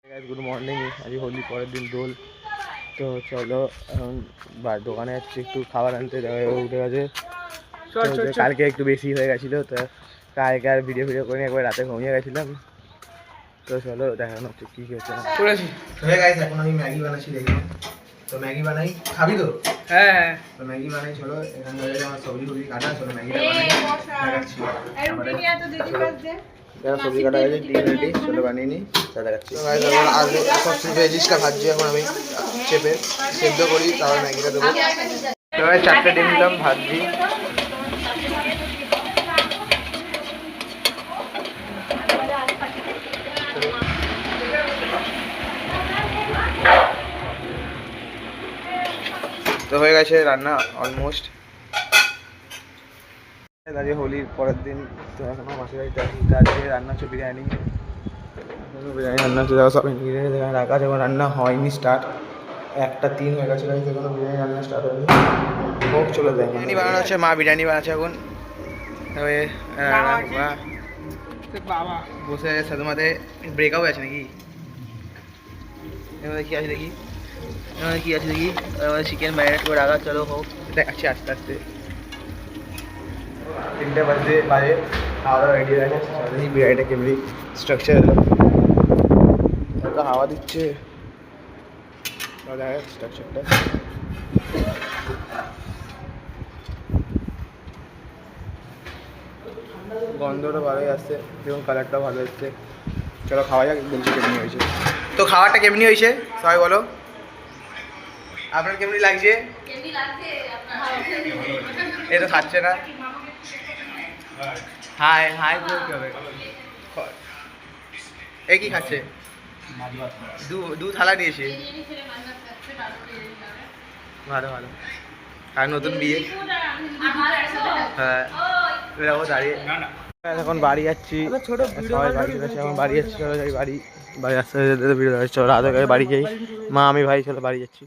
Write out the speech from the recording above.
Good morning. আজ হোলি পরের দিন দোল। তো চলো এখন দোকানে যাচ্ছি একটু খাবার আনতে। উঠে গেছে, কালকে একটু বেশি হয়ে গেছিলো, তো কালকে আর ভিডিও করে একবার রাতে ঘুমিয়ে গেছিলাম। তো চলো দেখানো হচ্ছে কী হয়েছে করেছি। এখন আমি ম্যাগি বানাচ্ছি, দেখলাম তো ম্যাগি বানাই, খাবি তো? হ্যাঁ হ্যাঁ, তো ম্যাগি বানাই। চলো এখানে আমার সবজি ফবজি কাটা, চলো ম্যাগিটা বানাই, দেখাচ্ছি। সবজি কাটা হয়েছে, ডিম রেডি, চলো বানিয়ে নিই, তা দেখাচ্ছি। আলু সব ভেজিসটা ভাজছি এখন আমি চেপে সেদ্ধ করি, তারপর ম্যাগিটা দেবো। এবার 4টে ডিম দিলাম, ভাজছি। তো হয়ে গেছে রান্না অলমোস্ট। আজকে হোলির পরের দিন, তো এখনো মাসির বাড়িতে আছি। আজকে রান্না হচ্ছে বিরিয়ানি। বিরিয়ানি রান্না হচ্ছে, সব ইনগ্রিডিয়েন্ট এখানে রাখা আছে, এবং রান্না হয়নি স্টার্ট। 1টা 3 হয়ে গেছে, এখনো বিরিয়ানি রান্না স্টার্ট হয়নি। হোক, চলে যায়। বিরিয়ানি বানানো হচ্ছে, মা বিরিয়ানি বানাচ্ছে এখন। তবে বাবা বসে আছে সাথে মাঝে ব্রেকআপ আছে নাকি? এর মধ্যে কী আছে দেখি, এর মধ্যে কী আছে দেখি। চিকেন ম্যারিনেট করে রাখা, চলো হোক, দেখাচ্ছি আস্তে আস্তে। 3টে বাজে খাওয়া দাওয়া রেডি হয়ে গেছে। দেখি বিরিয়ানিটা কেমনি স্ট্রাকচার এলো, হয়তো হাওয়া দিচ্ছে, দেখা যাচ্ছে স্ট্রাকচারটা। গন্ধটা ভালোই আসছে এবং কালারটাও ভালো এসছে। চলো খাওয়া যাক, বলছি কেমনি হয়েছে। তো খাবারটা কেমনি হয়েছে সবাই বলো, আপনার কেমনি লাগছে? এ তো খাচ্ছে না। হাই হাই বলতে হবে। এ কি খাচ্ছে? দু থালা নিয়েছে। ভালো ভালো, আর নতুন বিয়ে। হ্যাঁ দাঁড়িয়ে এখন বাড়ি যাচ্ছি, সবাই বাড়ি চলে আসছে, এখন বাড়ি যাচ্ছি। চলো যাই বাড়ি, বাড়ি আসতে ভিডিও চলো রাত হয়ে গেছে, বাড়ি যাই। মা আমি ভাই চলো বাড়ি যাচ্ছি।